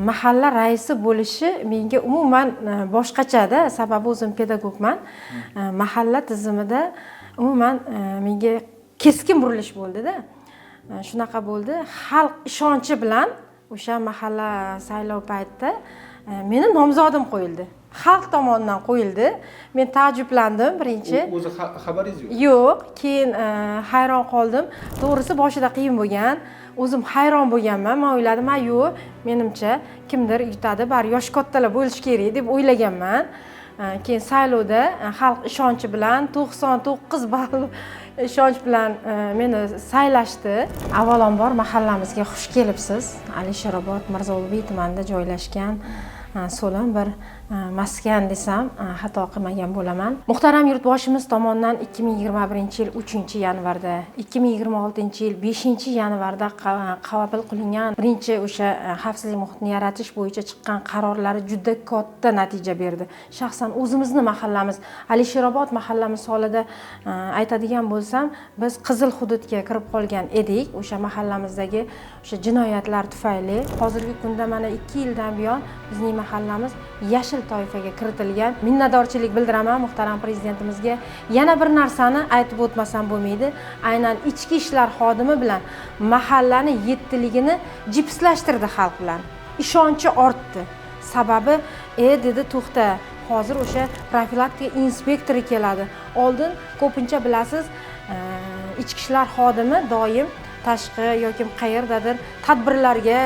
mahalla raisi bo'lishi menga umuman boshqachada, sababi o'zim pedagogman. Mahalla tizimida umuman menga keskin burilish bo'ldi-da. Shunaqa bo'ldi. Xalq ishonchi bilan o'sha mahalla saylov paytida meni nomzodim qo'yildi. Xalq tomonidan qo'yildi. Men taajjublandim birinchi. O'zi xabaringiz yo'q? Yo'q, keyin hayron qoldim. To'g'risi boshida qiyin bo'lgan. O'zim hayron bo'lganman. Men o'yladim, yo'q, menimcha kimdir yutadi, bari yosh kattalar bo'lish kerak deb o'ylaganman. Keyin saylovda xalq ishonchi bilan 99 ball ishonch bilan meni saylashdi. Avvalambor mahallamizga xush kelibsiz. Alisherobod Mirzo-Ulug'bek tumanida joylashgan so'lim bir maskan desam xato qilmagan bo'laman. Muhtaram yurtboshimiz tomonidan 2021-yil 3-yanvarda, 2026-yil 5-yanvarda qabul qilingan birinchi o'sha xavfsizlik muhitini yaratish bo'yicha chiqqan qarorlari juda katta natija berdi. Shaxsan o'zimizni mahallamiz, Alisherobod mahalla misolida aytadigan bo'lsam, biz qizil hududga kirib qolgan edik. O'sha mahallamizdagi o'sha jinoyatlar tufayli hozirgi kunda mana 2 yildan buyon bizning mahallamiz yashil toifaga kiritilgan. Minnatdorchilik bildiraman muhtaram prezidentimizga. Yana bir narsani aytib o'tmasam bo'lmaydi. Aynan ichki ishlar xodimi bilan mahallani yettiligini jipslashtirdi xalq bilan. Ishonchi ortdi. Sababi, dedi to'xta, hozir o'sha profilaktika inspektori keladi. Oldin ko'pincha bilasiz, ichki ishlar xodimi doim tashqi yoki qayerdadir tadbirlarga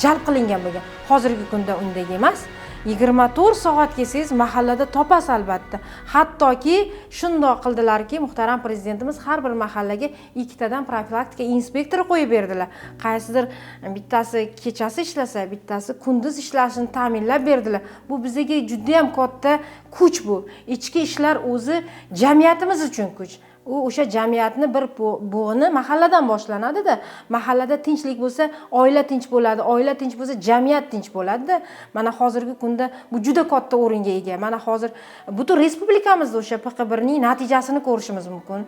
jalb qilingan bo'lgan. Hozirgi kunda undek emas. 24 soat kelsangiz mahallada topasiz albatta. Hattoki shundoq qildilarki, muhtaram prezidentimiz har bir mahallaga 2 tadan profilaktika inspektori qo'yib berdilar. Qaysidir bittasi kechasi ishlasa, bittasi kunduz ishlashini ta'minlab berdilar. Bu bizga juda ham katta kuch bu. Ichki ishlar o'zi jamiyatimiz uchun kuch. U o'sha jamiyatni bir bo'g'ini mahalladan boshlanadi-da. Mahallada tinchlik bo'lsa, oila tinch bo'ladi, oila tinch bo'lsa, jamiyat tinch bo'ladi-da. Mana hozirgi kunda bu juda katta o'ringa ega. Mana hozir butun respublikamizda o'sha PQ1 ning natijasini ko'rishimiz mumkin.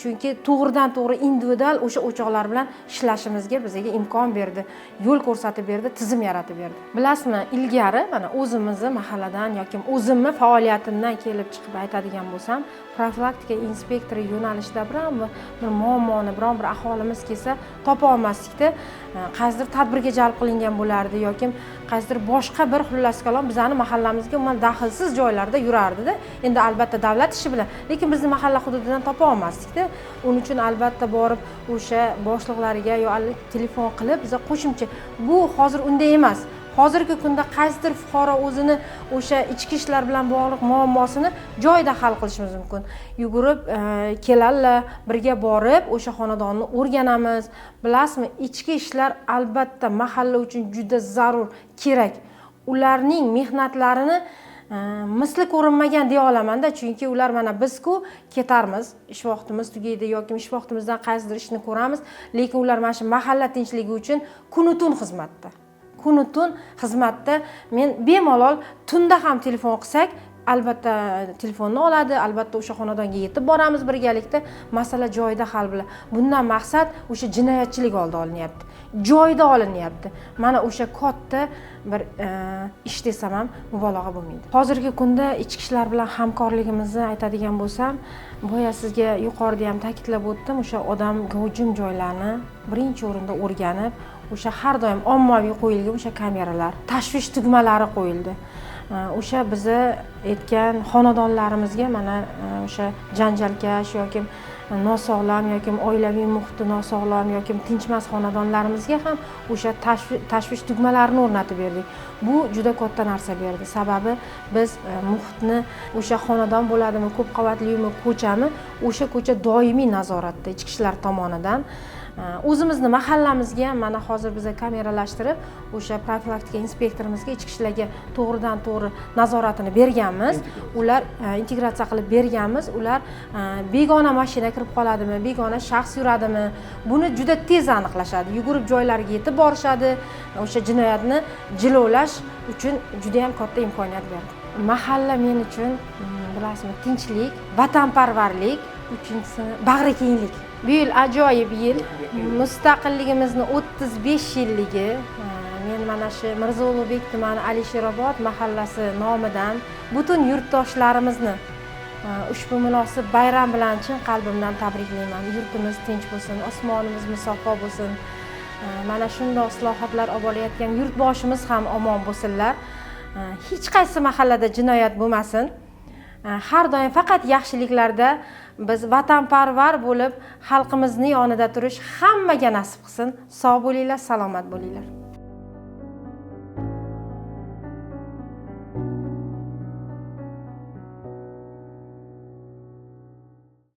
Chunki to'g'ridan-to'g'ri individual o'sha o'choqlar bilan ishlashimizga bizga imkon berdi, yo'l ko'rsatib berdi, tizim yaratib berdi. Bilasizmi, ilgari mana o'zimizni mahalladan yoki o'zimni faoliyatimdan kelib chiqib aytadigan bo'lsam, profilaktika inspektori yo'nalishida bir muammoni biron bir aholimiz kelsa topa olmaslikda, qaysidir tadbirga jalb qilingan bo'lardi yoki qaysidir boshqa bir xullas kalom bizani mahallamizga umuman daxlsiz joylarda yurardi-da. Endi albatta davlat ishi bilan, lekin bizni mahalla hududidan topa olmaslikda. Uning uchun albatta borib o'sha boshliqlariga yo telefon qilib biza qo'shimcha. Bu hozir unday emas. Hozirgi kunda qaysidir fuqaro o'zini o'sha ichki ishlar bilan bog'liq muammosini joyida hal qilishimiz mumkin. Yugurib keladilar, birga borib o'sha xonadonni o'rganamiz. Bilasizmi, ichki ishlar albatta mahalla uchun juda zarur, kerak. Ularning mehnatlarini misli ko'rinmagan deya olaman-da, chunki ular mana biz-ku ketarmiz, ish vaqtimiz tugaydi yoki ish vaqtimizdan qaysidir ishni ko'ramiz, lekin ular mana shu mahalla tinchligi uchun kun-tun xizmatda. Kun-tun xizmatda. Men bemalol tunda ham telefon qilsak, albatta telefonni oladi, albatta o'sha xonadonga yetib boramiz birgalikda, masala joyida hal bo'ladi. Bundan maqsad o'sha jinoyatchilik oldi olinyapti. Joyida olinyapti. Mana o'sha katta bir ish desam ham mubolag'a bo'lmaydi. Hozirgi kunda ichki ishlar bilan hamkorligimizni aytadigan bo'lsam, boya sizga yuqorida ham ta'kidlab o'tdim, o'sha odamga hujum joylarini birinchi o'rinda o'rganib, o'sha har doim ommaviy qo'yilgan o'sha kameralar, tashvish tugmalari qo'yildi. O'sha bizni aytgan xonadonlarimizga mana o'sha janjalkash yoki nosog'lom yoki oilaviy muhiti nosog'lom yoki tinchmas xonadonlarimizga ham o'sha tashvish tugmalarini o'rnatib berdik. Bu juda katta narsa berdi. Sababi biz muhitni o'sha xonadon bo'ladimi, ko'p qavatlimi, ko'chami, o'sha ko'cha doimiy nazoratda ichki ishlar tomonidan. O'zimizni mahallamizga mana hozir biz kameralashtirib o'sha profilaktika inspektorimizga ichki ishlarga to'g'ridan-to'g'ri nazoratini berganmiz. Ular integratsiya qilib berganmiz. Ular begona mashina kirib qoladimi, begona shaxs yuradimi, buni juda tez aniqlashadi. Yugurib joylariga yetib borishadi. O'sha jinoyatni jilovlash uchun juda ham katta imkoniyat berdi. Mahalla men uchun bilasizmi, tinchlik, vatanparvarlik, uchinchisi bag'rikenglik. Bu yil ajoyib yil. Mustaqilligimizni 35 yilligi. Men mana shu Mirzo Ulug'bek tumani Alisherobod mahallasi nomidan butun yurtdoshlarimizni ushbu munosib bayram bilan chin qalbimdan tabriklayman. Yurtimiz tinch bo'lsin, osmonimiz musaffo bo'lsin. Mana shunday islohotlar olib bolayotgan yurtboshimiz ham omon bo'lsinlar. Hech qaysi mahallada jinoyat bo'lmasin. Har doim faqat yaxshiliklarda biz vatanparvar bo'lib, xalqimizning yonida turish hammaga nasib qilsin. Sog' bo'linglar, salomat bo'linglar.